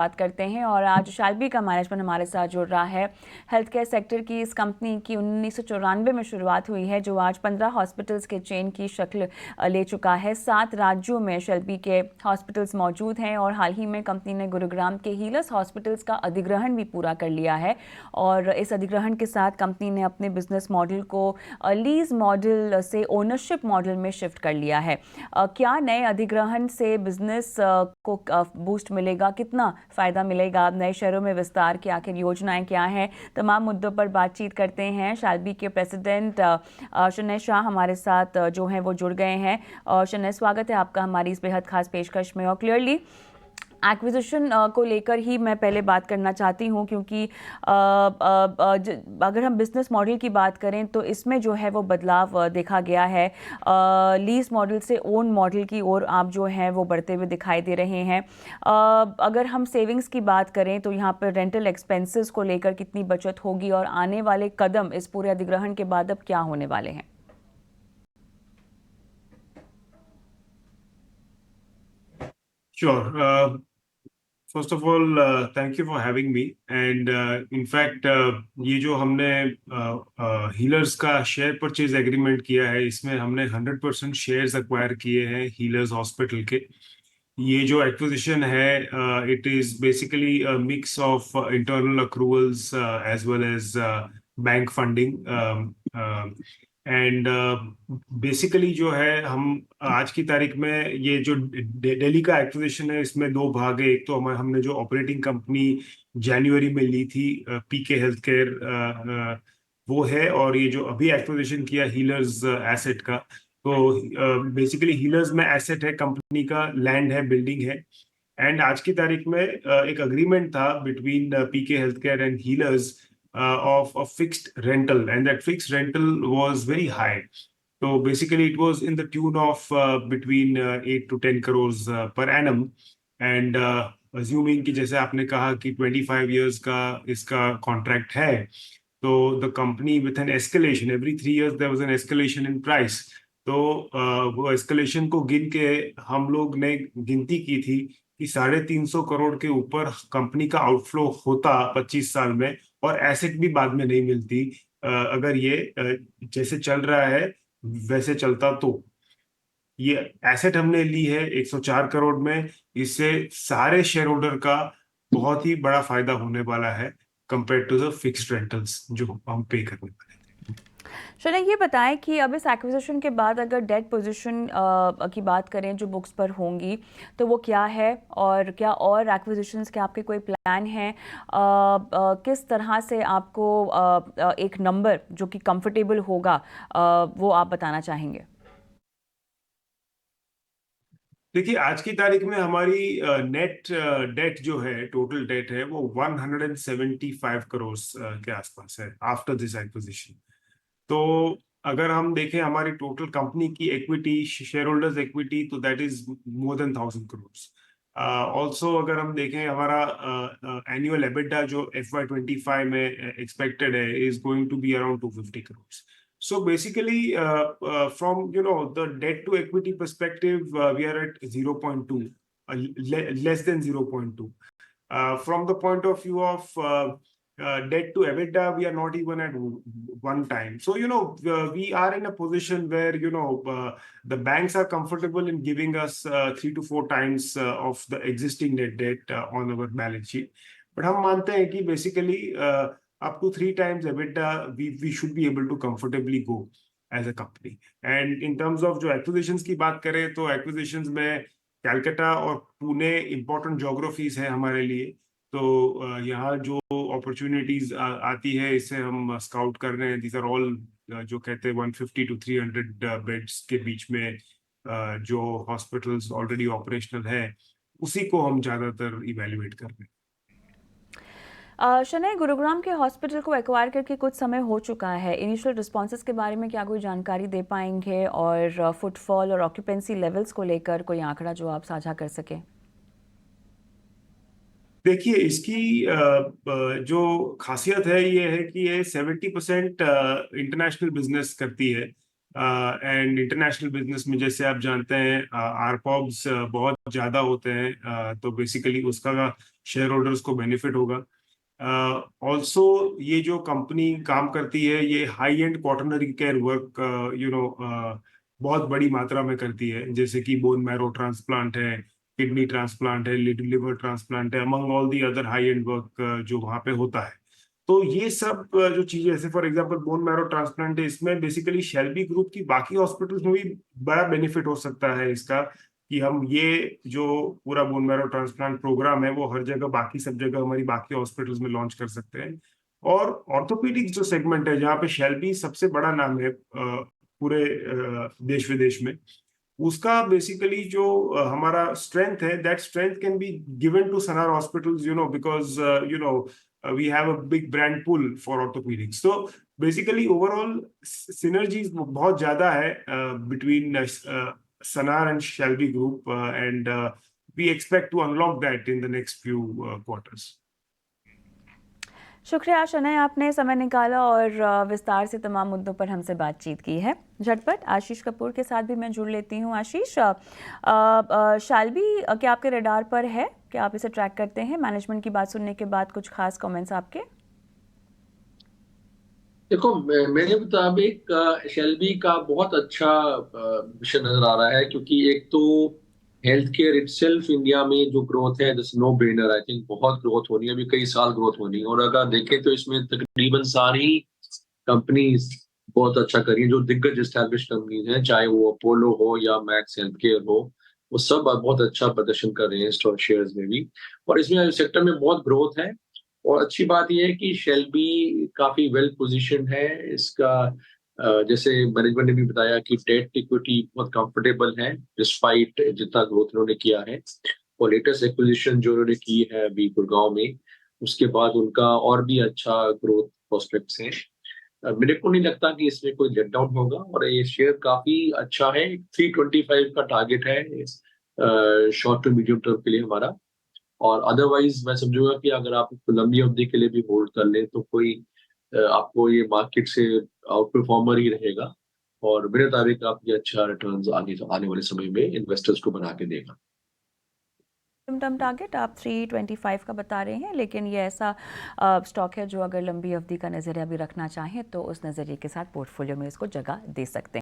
बात करते हैं और आज शालबी का मैनेजमेंट हमारे साथ जुड़ रहा है। हेल्थ केयर सेक्टर की इस कंपनी की 1994 में शुरुआत हुई है, जो आज 15 हॉस्पिटल्स के चेन की शक्ल ले चुका है। 7 राज्यों में शालबी के हॉस्पिटल्स मौजूद हैं और हाल ही में कंपनी ने गुरुग्राम के हीलर्स हॉस्पिटल्स का अधिग्रहण भी पूरा कर लिया है। और इस अधिग्रहण के साथ कंपनी ने अपने बिजनेस मॉडल को लीज मॉडल से ओनरशिप मॉडल में शिफ्ट कर लिया है। क्या नए अधिग्रहण से बिजनेस को बूस्ट मिलेगा, कितना फ़ायदा मिलेगा, नए शहरों में विस्तार की आखिर योजनाएं क्या हैं, तमाम मुद्दों पर बातचीत करते हैं। शालबी के प्रेसिडेंट शनैय शाह हमारे साथ जो हैं वो जुड़ गए हैं। और शनैय, स्वागत है आपका हमारी इस बेहद खास पेशकश में। और क्लियरली एक्विजिशन को लेकर ही मैं पहले बात करना चाहती हूँ, क्योंकि अगर हम बिजनेस मॉडल की बात करें तो इसमें जो है वो बदलाव देखा गया है। लीज मॉडल से ओन मॉडल की ओर आप जो हैं वो बढ़ते हुए दिखाई दे रहे हैं। अगर हम सेविंग्स की बात करें तो यहाँ पर रेंटल एक्सपेंसेस को लेकर कितनी बचत होगी और आने वाले कदम इस पूरे अधिग्रहण के बाद अब क्या होने वाले हैं? Sure. First of all, thank you for having me. And in fact, ये जो हमने हीलर्स का शेयर परचेज एग्रीमेंट किया है, इसमें हमने 100% शेयर्स एक्वायर किए हैं हीलर्स हॉस्पिटल के। ये जो एक्विजिशन है, it is basically a mix of internal accruals as well as bank funding. And basically जो है, हम आज की तारीख में ये जो दिल्ली का एक्विजिशन है, इसमें दो भाग है। एक तो हमने जो ऑपरेटिंग कंपनी जनवरी में ली थी, पीके हेल्थ केयर, वो है। और ये जो अभी एक्विजिशन किया हीलर्स एसेट का, तो बेसिकली हीलर्स में एसेट है कंपनी का, लैंड है, बिल्डिंग है। एंड आज की तारीख में एक अग्रीमेंट था between PK health care and Healers of a fixed rental, and that fixed rental was very high. So basically, it was in the tune of between 8 to 10 crores per annum. And assuming कि जैसे आपने कहा कि 25 years का इसका contract है, तो the company with an escalation every 3 years there was an escalation in price. तो वो escalation को गिन के हम लोग ने गिनती की थी कि 350 करोड़ के ऊपर कंपनी का आउटफ्लो होता 25 साल में, और एसेट भी बाद में नहीं मिलती अगर ये जैसे चल रहा है वैसे चलता। तो ये एसेट हमने ली है 104 करोड़ में। इससे सारे शेयर होल्डर का बहुत ही बड़ा फायदा होने वाला है compare to the fixed rentals जो हम पे करने वाले हैं। शनैय, ये बताएं कि अब इस एक्विजिशन के बाद अगर डेट पोजीशन की बात करें जो बुक्स पर होंगी, तो वो क्या है, और क्या और एक्विजिशंस के आपके कोई प्लान हैं? किस तरह से आपको एक नंबर जो कि कंफर्टेबल होगा वो आप बताना चाहेंगे? देखिए, आज की तारीख में हमारी नेट डेट जो है, टोटल डेट है, वो 175 करोड़ के आसपास है आफ्टर दिस एक्विजिशन। तो अगर हम देखें हमारी टोटल कंपनी की इक्विटी, शेयर होल्डर्स इक्विटी, तो that is more than 1,000 crore. Also अगर हम देखें हमारा एनुअल एबिटा जो FY25 में एक्सपेक्टेड है, is going to be around 250 crore. So basically, from the debt to equity perspective, we are at 0.2, less than 0.2. From the point of view of debt to EBITDA, we are not even at one time. So we are in a position where the banks are comfortable in giving us 3 to 4 times of the existing net debt on our balance sheet. But हम मानते हैं कि basically up to 3 times EBITDA, we should be able to comfortably go as a company. And in terms of जो acquisitions की बात करें, तो acquisitions में कैलकाटा और पुणे इंपॉर्टेंट ज्योग्राफीज है हमारे लिए। तो यहाँ जो अपॉर्चुनिटीज आती है, इसे हम स्काउट कर रहे हैं। दीज आर ऑल जो कहते हैं 150 to 300 बेड्स के बीच में जो हॉस्पिटल्स ऑलरेडी ऑपरेशनल है, उसी को हम ज्यादातर इवेल्युएट कर रहे हैं। शनैय, गुरुग्राम के हॉस्पिटल को एक्वायर करके कुछ समय हो चुका है। इनिशियल रिस्पॉन्सेज के बारे में क्या कोई जानकारी दे पाएंगे, और फुटफॉल और ऑक्यूपेंसी लेवल्स को लेकर कोई आंकड़ा जो आप साझा कर सकें? देखिए, इसकी जो खासियत है ये है कि ये 70% इंटरनेशनल बिजनेस करती है। एंड इंटरनेशनल बिजनेस में जैसे आप जानते हैं, आरपॉब्स बहुत ज़्यादा होते हैं। तो बेसिकली उसका शेयर होल्डर्स को बेनिफिट होगा। ऑल्सो ये जो कंपनी काम करती है ये high and quaternary care work बहुत बड़ी मात्रा में करती है, जैसे कि बोन मैरो ट्रांसप्लांट है, किडनी ट्रांसप्लांट है, लिवर ट्रांसप्लांट है, among all the other high and work जो वहाँ पे होता है। तो ये सब जो चीजें, जैसे for example bone marrow transplant है, इसमें बेसिकली शेल्बी ग्रुप की बाकी हॉस्पिटल्स में भी बड़ा बेनिफिट हो सकता है इसका, कि हम ये जो पूरा बोन मैरो ट्रांसप्लांट प्रोग्राम है वो हर जगह, बाकी सब जगह हमारी बाकी हॉस्पिटल्स में लॉन्च कर सकते हैं। और ऑर्थोपेडिक्स जो सेगमेंट है जहाँ पे शेल्बी सबसे बड़ा नाम है पूरे देश विदेश में, उसका बेसिकली जो हमारा स्ट्रेंथ है, that strength can be given to Sanar hospitals, because we have a big brand pull for orthopedics. So basically overall synergies बहुत ज्यादा है between Sanar and Shalby Group, and we expect to unlock that in the next few quarters. शुक्रिया शनय, आपने समय निकाला और विस्तार से तमाम मुद्दों पर हमसे बातचीत की है। झटपट आशीष कपूर के साथ भी मैं जुड़ लेती हूँ। आशीष, शाल्बी क्या आपके रडार पर है? क्या आप इसे ट्रैक करते हैं? मैनेजमेंट की बात सुनने के बाद कुछ खास कमेंट्स आपके? देखो, मेरे मुताबिक शेल्बी का बहुत अच्छा विषय नजर आ रहा है, क्योंकि एक तो हेल्थ केयर इटसेल्फ इंडिया में जो ग्रोथ है, this no brainer. I think बहुत ग्रोथ होनी है, अभी कई साल ग्रोथ होनी है। और अगर देखें तो इसमें तकरीबन सारी कंपनीज बहुत अच्छा करी है, जो दिग्गज एस्टैब्लिश कंपनीज हैं, चाहे वो अपोलो हो या मैक्स हेल्थ केयर हो, वो सब बहुत अच्छा प्रदर्शन कर रहे हैं स्टॉक शेयर्स में भी। और इसमें सेक्टर में बहुत ग्रोथ है। और अच्छी बात यह है कि शेल्बी काफी वेल पोजीशंड है। इसका जैसे मैनेजमेंट ने भी बताया कि डेट इक्विटी बहुत कंफर्टेबल है, डिस्पाइट जितना ग्रोथ उन्होंने किया है। और लेटेस्ट एक्विजिशन जो उन्होंने की है अभी गुड़गांव में, उसके बाद उनका और भी अच्छा ग्रोथ प्रोस्पेक्ट्स हैं। मेरे को नहीं लगता कि इसमें कोई लेट डाउन होगा, और ये शेयर काफी अच्छा है। 325 का टारगेट है शॉर्ट टू मीडियम टर्म के लिए हमारा। और अदरवाइज मैं समझूंगा कि अगर आप इसको लंबी अवधि के लिए भी होल्ड कर लें तो कोई आपको ये मार्केट से आउट परफॉर्मर ही रहेगा। और मेरे मुताबिक आपके अच्छा रिटर्न्स आने वाले समय में इन्वेस्टर्स को बना के देगा। टर्म टारगेट आप 325 का बता रहे हैं, लेकिन ये ऐसा स्टॉक है जो अगर लंबी अवधि का नज़रिया भी रखना चाहें तो उस नज़रिए के साथ पोर्टफोलियो में इसको जगह दे सकते हैं।